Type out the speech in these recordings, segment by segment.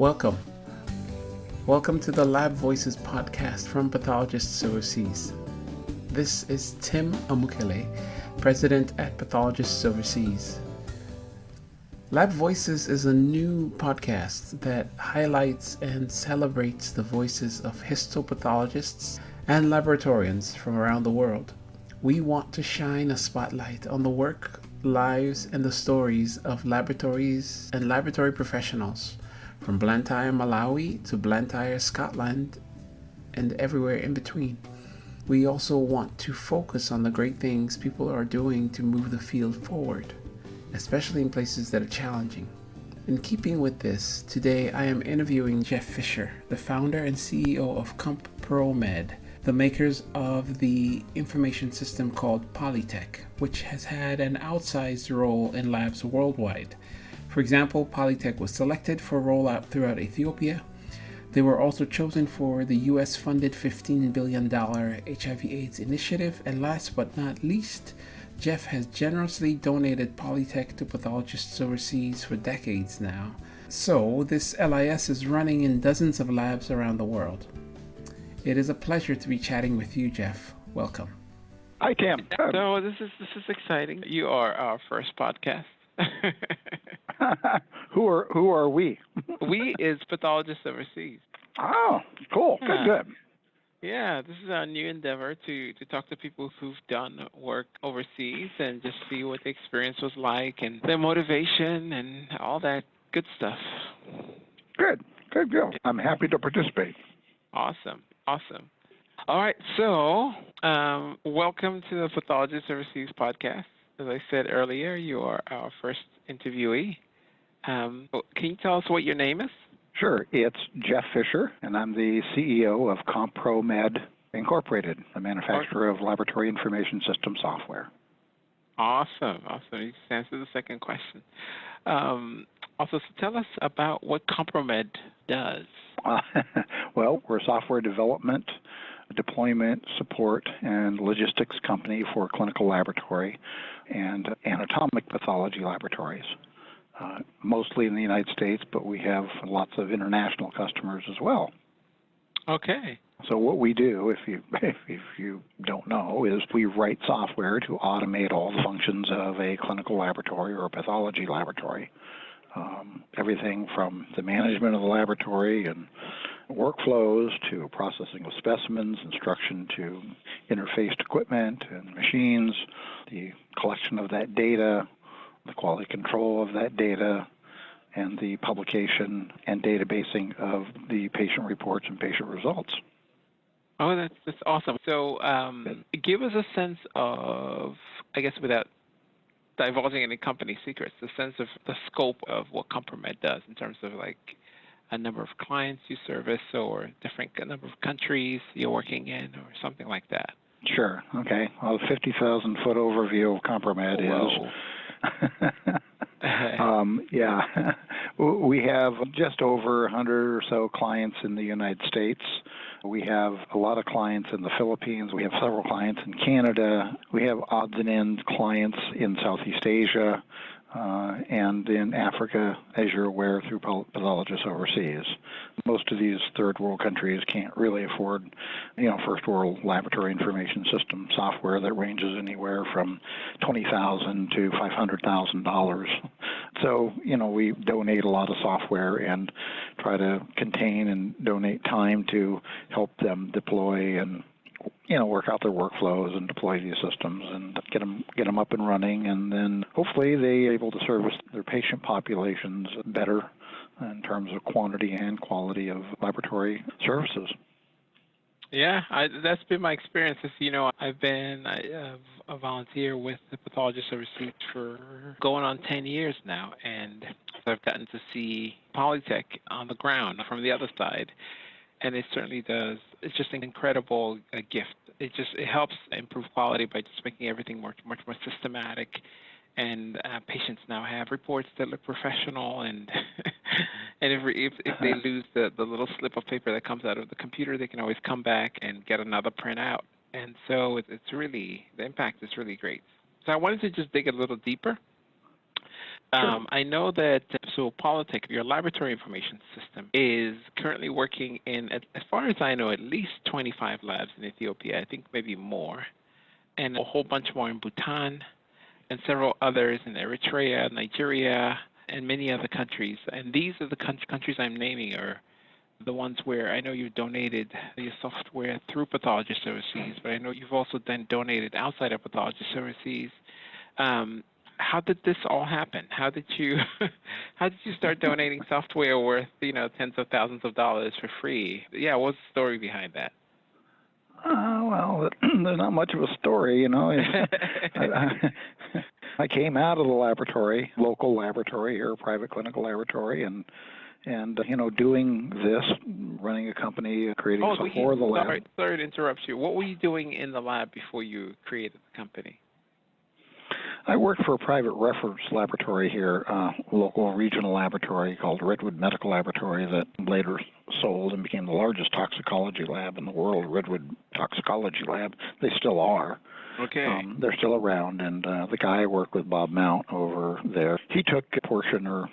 Welcome. Welcome to the Lab Voices podcast from Pathologists Overseas. This is Tim Amukele, President at Pathologists Overseas. Lab Voices is a new podcast that highlights and celebrates the voices of histopathologists and laboratorians from around the world. We want to shine a spotlight on the work, lives, and the stories of laboratories and laboratory professionals from Blantyre, Malawi to Blantyre, Scotland, and everywhere in between. We also want to focus on the great things people are doing to move the field forward, especially in places that are challenging. In keeping with this, today I am interviewing Jeff Fisher, the founder and CEO of CompProMed, the makers of the information system called Polytech, which has had an outsized role in labs worldwide. For example, Polytech was selected for rollout throughout Ethiopia. They were also chosen for the US-funded $15 billion HIV/AIDS initiative. And last but not least, Jeff has generously donated Polytech to pathologists overseas for decades now. So this LIS is running in dozens of labs around the world. It is a pleasure to be chatting with you, Jeff. Welcome. Hi, Tim. So this is exciting. You are our first podcast. Who are we? We is Pathologists Overseas. Oh, cool. Yeah. Good. Yeah, this is our new endeavor to talk to people who've done work overseas and just see what the experience was like and their motivation and all that good stuff. Good. I'm happy to participate. Awesome. All right, so welcome to the Pathologists Overseas podcast. As I said earlier, you are our first interviewee. Can you tell us what your name is? Sure. It's Jeff Fisher, and I'm the CEO of CompProMed Incorporated, a manufacturer of laboratory information system software. Awesome. You just answered the second question. Also, so tell us about what CompProMed does. Well, we're a software development, deployment, support, and logistics company for clinical laboratory and anatomic pathology laboratories, mostly in the United States, but we have lots of international customers as well. Okay. So what we do, if you don't know, is we write software to automate all the functions of a clinical laboratory or a pathology laboratory. Everything from the management of the laboratory and workflows to processing of specimens, instruction to interfaced equipment and machines, the collection of that data, the quality control of that data, and the publication and databasing of the patient reports and patient results. Oh, that's awesome. So give us a sense of, I guess without divulging any company secrets, the sense of the scope of what CompProMed does in terms of like a number of clients you service or different number of countries you're working in or something like that. Sure. Okay. Well, the 50,000-foot overview of CompProMed is... Yeah. We have just over 100 or so clients in the United States. We have a lot of clients in the Philippines. We have several clients in Canada. We have odds and ends clients in Southeast Asia and in Africa, as you're aware, through Pathologists Overseas. Most of these third world countries can't really afford, first world laboratory information system software that ranges anywhere from $20,000 to $500,000. So, we donate a lot of software and try to contain and donate time to help them deploy and work out their workflows and deploy these systems and get them up and running, and then hopefully they're able to service their patient populations better in terms of quantity and quality of laboratory services. Yeah, that's been my experience. I've been a volunteer with the Pathologists Overseas for going on 10 years now, and so I've gotten to see Polytech on the ground from the other side. And it certainly does. It's just an incredible gift. It helps improve quality by just making everything much more systematic. And patients now have reports that look professional. And and if they lose the little slip of paper that comes out of the computer, they can always come back and get another printout. And so it's really, the impact is really great. So I wanted to just dig a little deeper. Sure. I know that Polytech, your laboratory information system, is currently working in, as far as I know, at least 25 labs in Ethiopia. I think maybe more, and a whole bunch more in Bhutan, and several others in Eritrea, Nigeria, and many other countries. And these are the countries I'm naming are the ones where I know you've donated your software through Pathologist Overseas, but I know you've also then donated outside of Pathologist Overseas. How did this all happen? How did you start donating software worth tens of thousands of dollars for free? Yeah, what's the story behind that? Well, there's not much of a story, I came out of the laboratory, local laboratory here, private clinical laboratory, and doing this, running a company, creating software for the lab. Sorry to interrupt you. What were you doing in the lab before you created the company? I worked for a private reference laboratory here, local regional laboratory called Redwood Medical Laboratory that later sold and became the largest toxicology lab in the world, Redwood Toxicology Lab. They still are. Okay. They're still around, and the guy I worked with, Bob Mount, over there, he took a portion or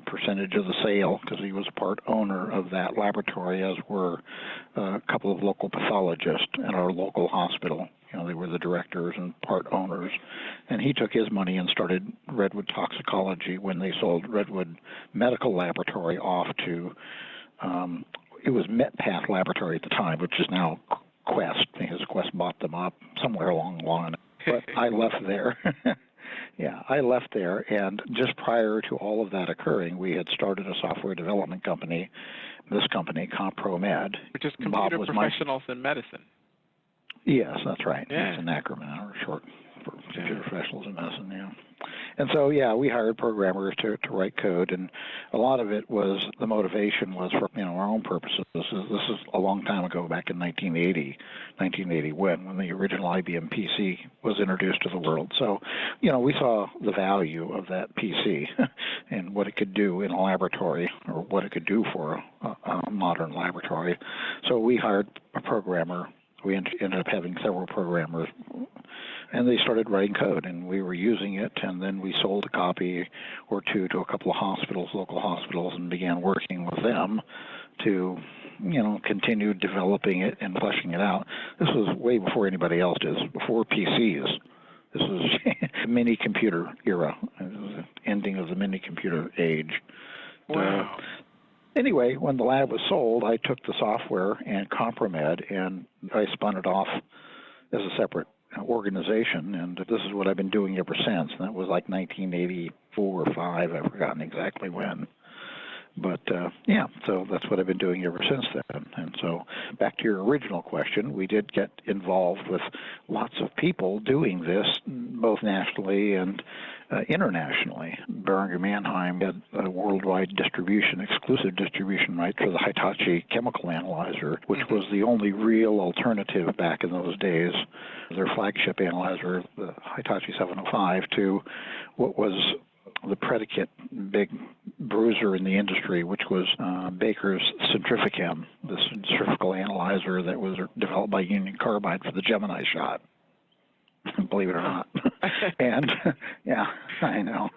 percentage of the sale because he was a part owner of that laboratory, as were a couple of local pathologists at our local hospital. They were the directors and part owners. And he took his money and started Redwood Toxicology when they sold Redwood Medical Laboratory off to, it was MetPath Laboratory at the time, which is now Quest, because Quest bought them up somewhere along the line. But I left there. Yeah, I left there, and just prior to all of that occurring, we had started a software development company, this company, ComproMed. Which is Computer Professionals in Medicine. Yes, that's right. Yeah. It's an acronym, or short for Computer Professionals in Medicine, yeah. And so, yeah, we hired programmers to write code, and a lot of it was, the motivation was for, our own purposes. This is a long time ago, back in 1981, when the original IBM PC was introduced to the world. So, we saw the value of that PC and what it could do in a laboratory, or what it could do for a modern laboratory. So we hired a programmer. We ended up having several programmers, and they started writing code, and we were using it, and then we sold a copy or two to a couple of hospitals, local hospitals, and began working with them to, continue developing it and fleshing it out. This was way before anybody else did, before PCs. This was the mini-computer era. It was the ending of the mini-computer age. Wow. Anyway, when the lab was sold, I took the software and ComproMed, and I spun it off as a separate organization, and this is what I've been doing ever since. And that was like 1984 or 5. I've forgotten exactly when. But, yeah, so that's what I've been doing ever since then. And so back to your original question, we did get involved with lots of people doing this, both nationally and internationally. Boehringer Mannheim had a worldwide exclusive distribution right for the Hitachi chemical analyzer, which was the only real alternative back in those days, their flagship analyzer, the Hitachi 705, to what was the predicate big bruiser in the industry, which was Baker's Centrifugem, the centrifugal analyzer that was developed by Union Carbide for the Gemini shot. Believe it or not. And, yeah, I know.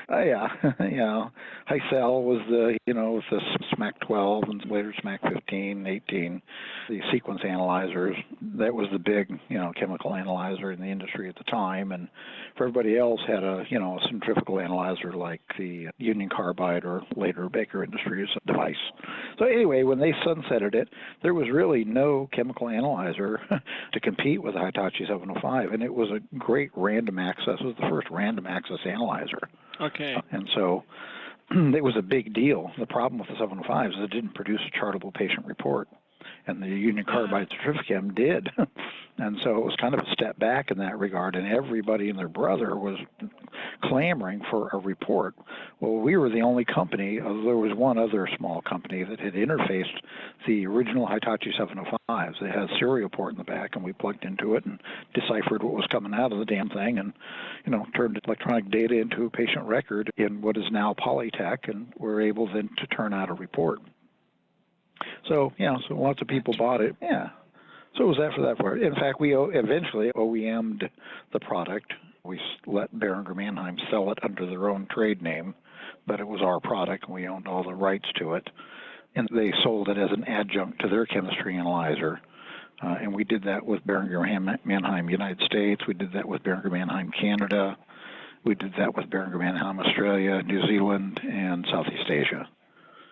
Yeah, Hicel was the, with the SMAC 12 and later SMAC 15, 18, the sequence analyzers. That was the big, chemical analyzer in the industry at the time. And for everybody else had a, a centrifugal analyzer like the Union Carbide or later Baker Industries device. So anyway, when they sunsetted it, there was really no chemical analyzer to compete with the Hitachi 705. And it was a great random access. It was the first random access analyzer. Okay. And so it was a big deal. The problem with the 705 is it didn't produce a chartable patient report, and the Union Carbide Centrifugem did. And so it was kind of a step back in that regard, and everybody and their brother was clamoring for a report. Well, we were the only company, there was one other small company that had interfaced the original Hitachi 705s. They had a serial port in the back, and we plugged into it and deciphered what was coming out of the damn thing and, turned electronic data into a patient record in what is now Polytech, and were able then to turn out a report. So, so lots of people bought it. Yeah. So it was that for that part. In fact, we eventually OEM'd the product We let Boehringer Mannheim sell it under their own trade name, but it was our product and we owned all the rights to it. And they sold it as an adjunct to their chemistry analyzer. And we did that with Boehringer Mannheim United States. We did that with Boehringer Mannheim Canada. We did that with Boehringer Mannheim Australia, New Zealand, and Southeast Asia.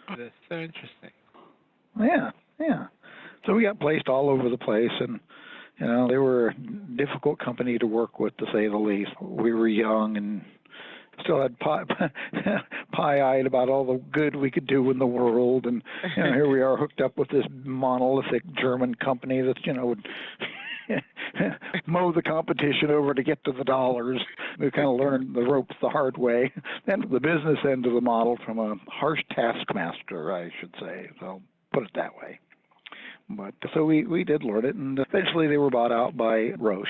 That's so interesting. Yeah. So we got placed all over the place, and they were a difficult company to work with, to say the least. We were young and still had pie-eyed about all the good we could do in the world, and here we are hooked up with this monolithic German company that would mow the competition over to get to the dollars. We kind of learned the ropes the hard way, and the business end of the model from a harsh taskmaster, I should say. So put it that way. But so we did learn it, and eventually they were bought out by Roche.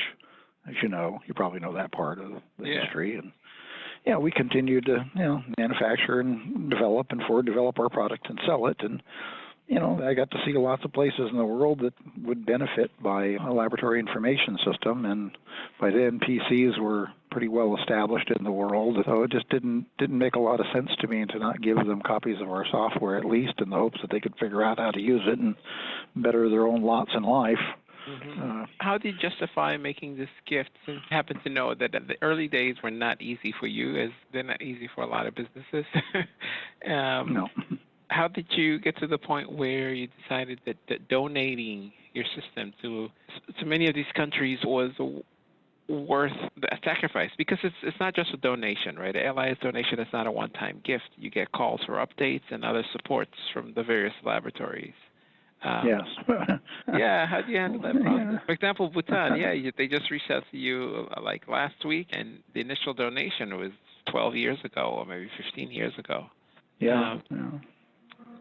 As you probably know that part of the history. And we continued to manufacture and develop our product and sell it. And I got to see lots of places in the world that would benefit by a laboratory information system, and by then PCs were pretty well established in the world, so it just didn't make a lot of sense to me to not give them copies of our software, at least in the hopes that they could figure out how to use it and better their own lots in life. Mm-hmm. How do you justify making this gift, since you happen to know that the early days were not easy for you, as they're not easy for a lot of businesses? No. How did you get to the point where you decided that donating your system to many of these countries was worth the sacrifice? Because it's not just a donation, right? The LIS donation is not a one-time gift. You get calls for updates and other supports from the various laboratories. Yes. Yeah, how do you handle that process? For example, Bhutan, they just reached out to you like last week, and the initial donation was 12 years ago or maybe 15 years ago. Yeah.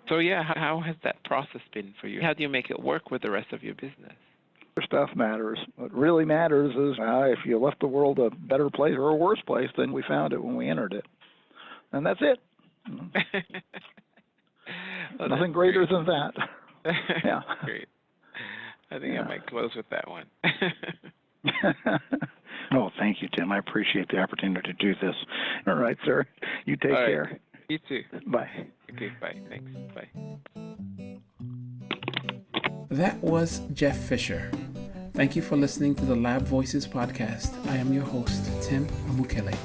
So, how has that process been for you? How do you make it work with the rest of your business? Stuff matters. What really matters is if you left the world a better place or a worse place than we found it when we entered it. And that's it. Well, nothing greater than that. Yeah. Great. I think I might close with that one. Oh, thank you, Tim. I appreciate the opportunity to do this. All right, sir. You take care. You too. Bye. Okay, bye. Thanks. Bye. That was Jeff Fisher. Thank you for listening to the Lab Voices podcast. I am your host, Tim Amukele.